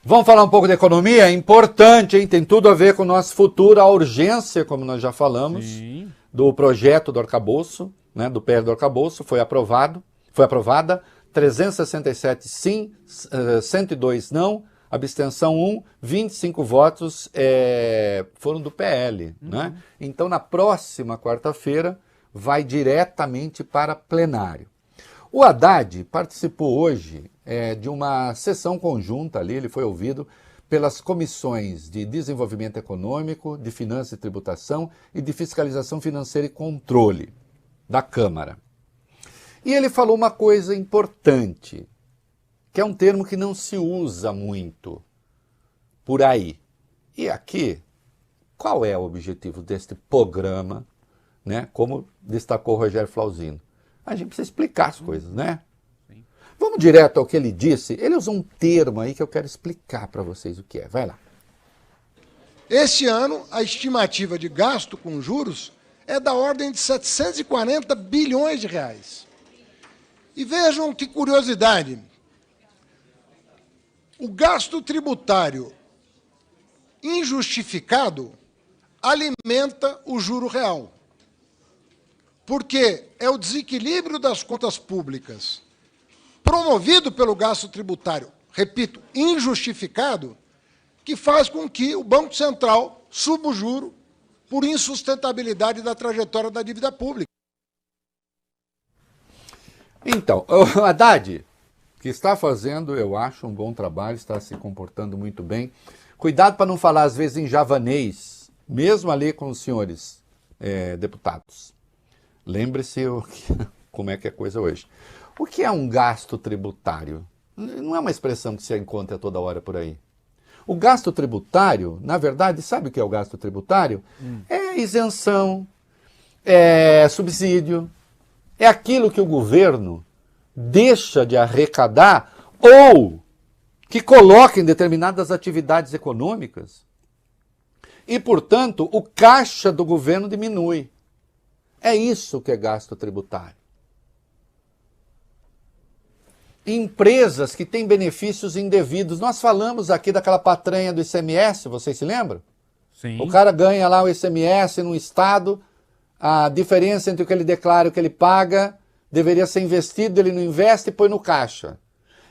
Vamos falar um pouco de economia? É importante, hein? Tem tudo a ver com o nosso futuro, a urgência, como nós já falamos, Sim. do projeto do arcabouço, né, do PL do arcabouço, foi aprovada, 367 sim, 102 não, abstenção 1, 25 votos foram do PL. Né? Então, na próxima quarta-feira, vai diretamente para plenário. O Haddad participou hoje de uma sessão conjunta ali, ele foi ouvido pelas comissões de Desenvolvimento Econômico, de Finanças e Tributação e de Fiscalização Financeira e Controle da Câmara. E ele falou uma coisa importante, que é um termo que não se usa muito por aí. E aqui, qual é o objetivo deste programa, né? Como destacou o Rogério Flauzino? A gente precisa explicar as coisas, né? Sim. Vamos direto ao que ele disse. Ele usou um termo aí que eu quero explicar para vocês o que é. Vai lá. Este ano, a estimativa de gasto com juros é da ordem de 740 bilhões de reais. E vejam que curiosidade. O gasto tributário injustificado alimenta o juro real. Porque é o desequilíbrio das contas públicas promovido pelo gasto tributário, repito, injustificado, que faz com que o Banco Central suba o juro por insustentabilidade da trajetória da dívida pública. Então, o Haddad, que está fazendo, eu acho, um bom trabalho, está se comportando muito bem. Cuidado para não falar, às vezes, em javanês, mesmo ali com os senhores deputados. Lembre-se como é que é a coisa hoje. O que é um gasto tributário? Não é uma expressão que se encontra toda hora por aí. O gasto tributário, na verdade, sabe o que é o gasto tributário? É isenção, é subsídio, é aquilo que o governo deixa de arrecadar ou que coloca em determinadas atividades econômicas e, portanto, o caixa do governo diminui. É isso que é gasto tributário. Empresas que têm benefícios indevidos. Nós falamos aqui daquela patranha do ICMS, vocês se lembram? Sim. O cara ganha lá o ICMS no estado, a diferença entre o que ele declara e o que ele paga deveria ser investido, ele não investe e põe no caixa.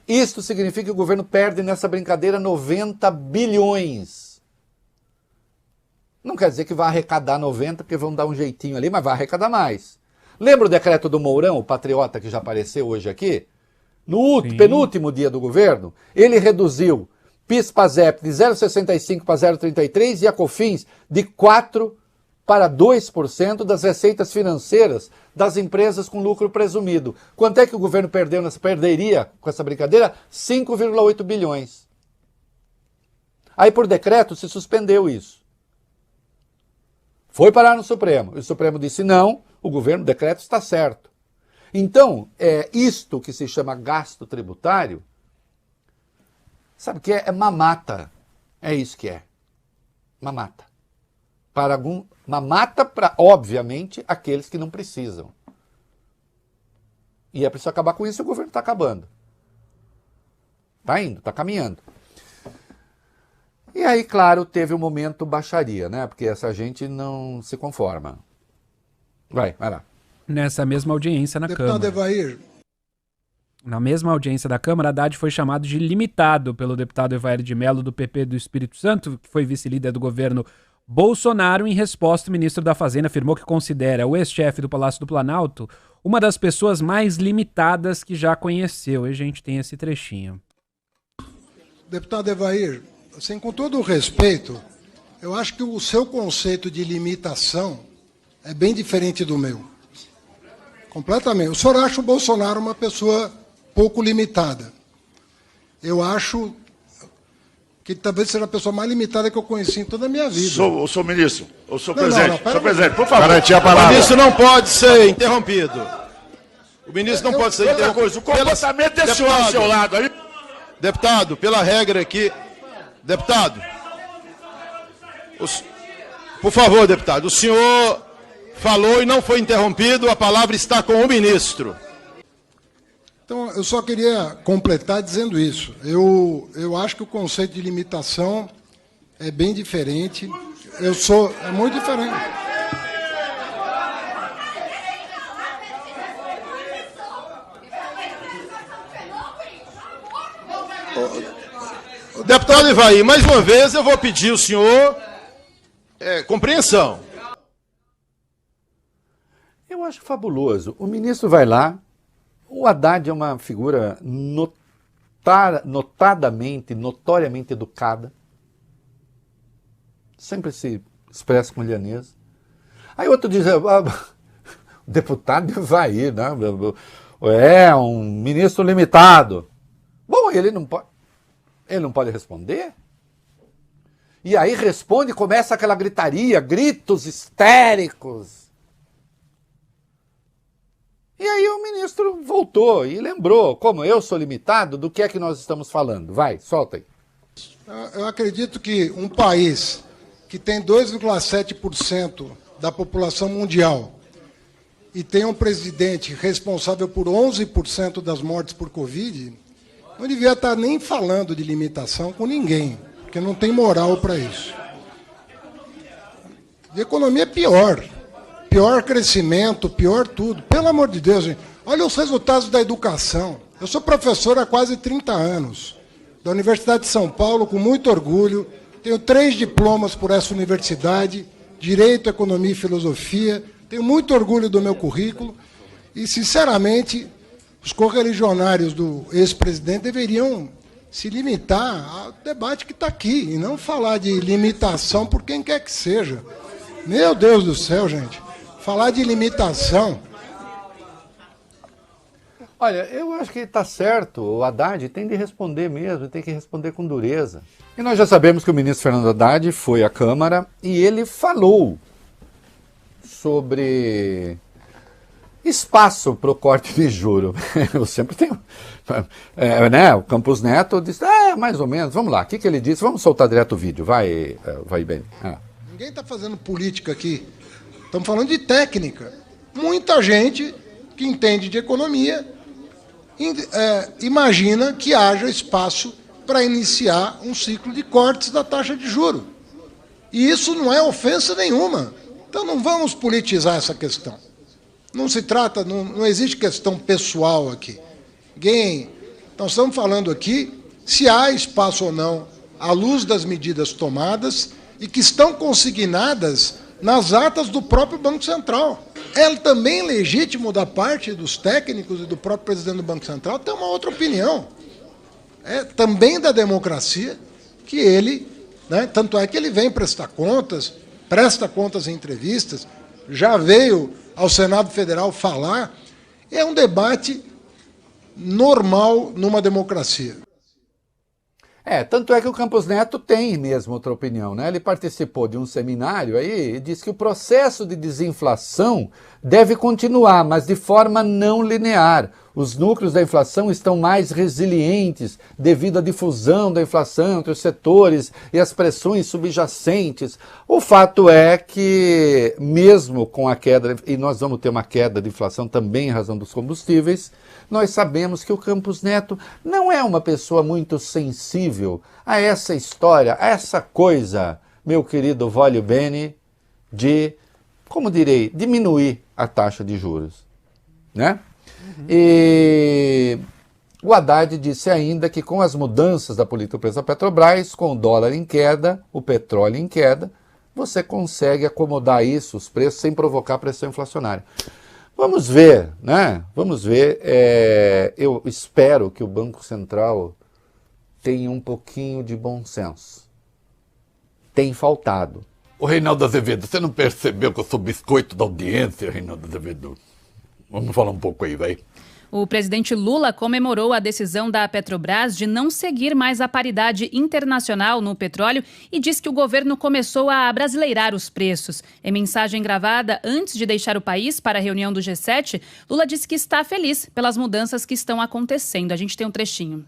Isto significa que o governo perde nessa brincadeira 90 bilhões. Não quer dizer que vai arrecadar 90, porque vão dar um jeitinho ali, mas vai arrecadar mais. Lembra o decreto do Mourão, o patriota que já apareceu hoje aqui? No penúltimo dia do governo, ele reduziu PIS/PASEP de 0,65 para 0,33 e a COFINS de 4% para 2% das receitas financeiras das empresas com lucro presumido. Quanto é que o governo perderia com essa brincadeira? 5,8 bilhões. Aí, por decreto, se suspendeu isso. Foi parar no Supremo. E o Supremo disse não, o governo, o decreto está certo. Então, isto que se chama gasto tributário, sabe o que é? É mamata. É isso que é. Mamata. Mamata para, obviamente, aqueles que não precisam. E é preciso acabar com isso e o governo está acabando. Está indo, está caminhando. E aí, claro, teve o momento baixaria, né? Porque essa gente não se conforma. Vai lá. Nessa mesma audiência na Deputado Câmara. Evair. Na mesma audiência da Câmara, Haddad foi chamado de limitado pelo deputado Evair de Mello, do PP do Espírito Santo, que foi vice-líder do governo Bolsonaro. Em resposta, o ministro da Fazenda afirmou que considera o ex-chefe do Palácio do Planalto uma das pessoas mais limitadas que já conheceu. E a gente tem esse trechinho. Deputado Evair, assim, com todo o respeito, eu acho que o seu conceito de limitação é bem diferente do meu. Completamente. O senhor acha o Bolsonaro uma pessoa pouco limitada. Eu acho que talvez seja a pessoa mais limitada que eu conheci em toda a minha vida. Sou ministro, ou sou presidente, sou presidente, por favor. Garantir a palavra. O ministro não pode ser interrompido. O ministro não pode ser Outra interrompido. coisa, o comportamento desse homem ao seu lado aí. Deputado, pela regra aqui. Deputado. Por favor, deputado, o senhor falou e não foi interrompido, a palavra está com o ministro. Então, eu só queria completar dizendo isso. Eu acho que o conceito de limitação é bem diferente. É muito diferente. Deputado Ivair, mais uma vez eu vou pedir ao senhor compreensão. Eu acho fabuloso. O ministro vai lá, o Haddad é uma figura notoriamente educada, sempre se expressa com lianeza. Aí outro diz, o deputado Ivair, né? É um ministro limitado. Bom, ele não pode responder? E aí responde e começa aquela gritaria, gritos histéricos. E aí o ministro voltou e lembrou, como eu sou limitado, do que é que nós estamos falando. Vai, solta aí. Eu acredito que um país que tem 2,7% da população mundial e tem um presidente responsável por 11% das mortes por Covid, não devia estar nem falando de limitação com ninguém, porque não tem moral para isso. De economia é pior. Pior crescimento, pior tudo. Pelo amor de Deus, gente. Olha os resultados da educação. Eu sou professor há quase 30 anos, da Universidade de São Paulo, com muito orgulho. Tenho 3 diplomas por essa universidade, Direito, Economia e Filosofia. Tenho muito orgulho do meu currículo. E, sinceramente, os correligionários do ex-presidente deveriam se limitar ao debate que está aqui, e não falar de limitação por quem quer que seja. Meu Deus do céu, gente. Falar de limitação. Olha, eu acho que está certo. O Haddad tem de responder mesmo, tem que responder com dureza. E nós já sabemos que o ministro Fernando Haddad foi à Câmara e ele falou sobre espaço para o corte de juro. Eu sempre tenho... né? O Campos Neto disse, mais ou menos, vamos lá, o que ele disse? Vamos soltar direto o vídeo, vai bem. Ninguém está fazendo política aqui. Estamos falando de técnica. Muita gente que entende de economia imagina que haja espaço para iniciar um ciclo de cortes da taxa de juros. E isso não é ofensa nenhuma. Então não vamos politizar essa questão. Não se trata, não existe questão pessoal aqui. Nós estamos falando aqui se há espaço ou não, à luz das medidas tomadas e que estão consignadas nas atas do próprio Banco Central. É também legítimo da parte dos técnicos e do próprio presidente do Banco Central ter uma outra opinião. É também da democracia que ele, né, tanto é que ele vem presta contas em entrevistas, já veio ao Senado Federal falar, é um debate normal numa democracia. Tanto é que o Campos Neto tem mesmo outra opinião, né? Ele participou de um seminário aí e disse que o processo de desinflação deve continuar, mas de forma não linear. Os núcleos da inflação estão mais resilientes devido à difusão da inflação entre os setores e as pressões subjacentes. O fato é que, mesmo com a queda, e nós vamos ter uma queda de inflação também em razão dos combustíveis, nós sabemos que o Campos Neto não é uma pessoa muito sensível a essa história, a essa coisa, meu querido Voglio Bene, de, como direi, diminuir a taxa de juros, né? E o Haddad disse ainda que com as mudanças da política de preço da Petrobras, com o dólar em queda, o petróleo em queda, você consegue acomodar isso, os preços, sem provocar pressão inflacionária. Vamos ver, né? Vamos ver. Eu espero que o Banco Central tenha um pouquinho de bom senso. Tem faltado. Ô Reinaldo Azevedo, você não percebeu que eu sou biscoito da audiência, Reinaldo Azevedo? Vamos falar um pouco aí, vai. O presidente Lula comemorou a decisão da Petrobras de não seguir mais a paridade internacional no petróleo e diz que o governo começou a abrasileirar os preços. Em mensagem gravada antes de deixar o país para a reunião do G7, Lula disse que está feliz pelas mudanças que estão acontecendo. A gente tem um trechinho.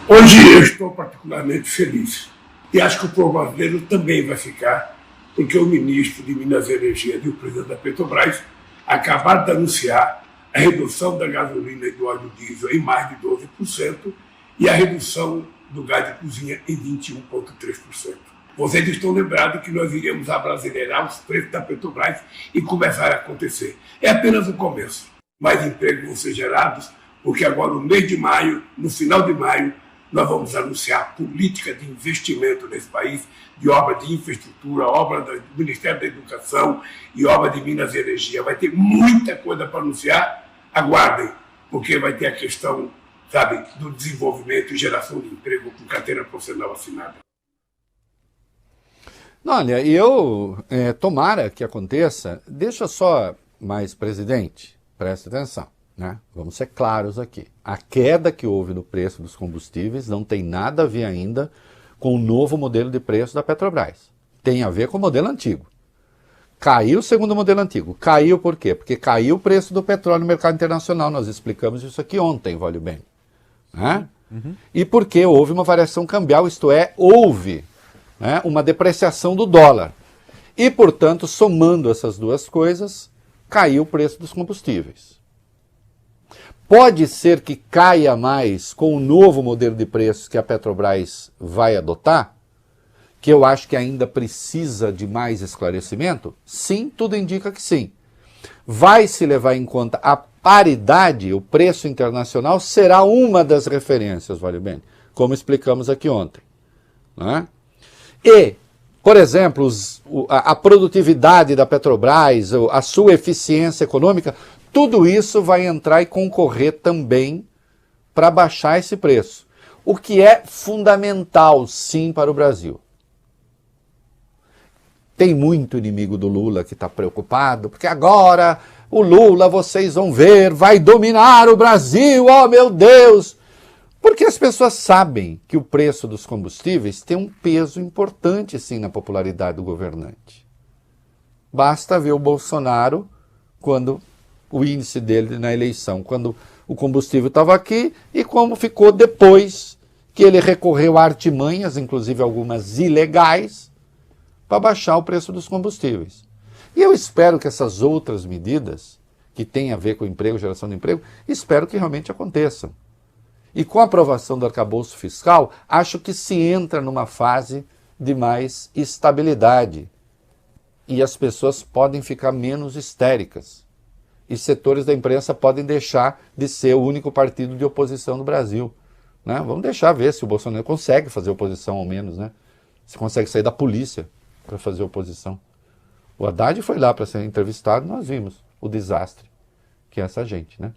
Hoje eu estou particularmente feliz. E acho que o povo brasileiro também vai ficar, porque o ministro de Minas e Energia e o presidente da Petrobras acabaram de anunciar a redução da gasolina e do óleo diesel em mais de 12% e a redução do gás de cozinha em 21,3%. Vocês estão lembrados que nós iríamos abrasileirar os preços da Petrobras e começar a acontecer. É apenas o começo. Mais empregos vão ser gerados, porque agora no mês de maio, no final de maio, nós vamos anunciar política de investimento nesse país, de obra de infraestrutura, obra do Ministério da Educação e obra de Minas e Energia. Vai ter muita coisa para anunciar, aguardem, porque vai ter a questão, sabe, do desenvolvimento e geração de emprego com carteira profissional assinada. Olha, tomara que aconteça, deixa só mais, presidente, preste atenção, né? Vamos ser claros aqui. A queda que houve no preço dos combustíveis não tem nada a ver ainda com o novo modelo de preço da Petrobras. Tem a ver com o modelo antigo. Caiu o segundo modelo antigo. Caiu por quê? Porque caiu o preço do petróleo no mercado internacional. Nós explicamos isso aqui ontem, vale bem. Né? E porque houve uma variação cambial, isto é, houve, né, uma depreciação do dólar. E, portanto, somando essas duas coisas, caiu o preço dos combustíveis. Pode ser que caia mais com o novo modelo de preços que a Petrobras vai adotar, que eu acho que ainda precisa de mais esclarecimento? Sim, tudo indica que sim. Vai se levar em conta a paridade, o preço internacional será uma das referências, vale bem, como explicamos aqui ontem. Né? E, por exemplo, a produtividade da Petrobras, a sua eficiência econômica, tudo isso vai entrar e concorrer também para baixar esse preço. O que é fundamental, sim, para o Brasil. Tem muito inimigo do Lula que está preocupado, porque agora o Lula, vocês vão ver, vai dominar o Brasil, oh meu Deus! Porque as pessoas sabem que o preço dos combustíveis tem um peso importante, sim, na popularidade do governante. Basta ver o Bolsonaro, quando o índice dele na eleição, quando o combustível estava aqui e como ficou depois que ele recorreu a artimanhas, inclusive algumas ilegais, para baixar o preço dos combustíveis. E eu espero que essas outras medidas, que têm a ver com emprego, geração de emprego, espero que realmente aconteçam. E com a aprovação do arcabouço fiscal, acho que se entra numa fase de mais estabilidade. E as pessoas podem ficar menos histéricas. E setores da imprensa podem deixar de ser o único partido de oposição no Brasil. Né? Vamos deixar ver se o Bolsonaro consegue fazer oposição ao menos, né? Se consegue sair da polícia para fazer oposição. O Haddad foi lá para ser entrevistado, nós vimos o desastre que é essa gente, né?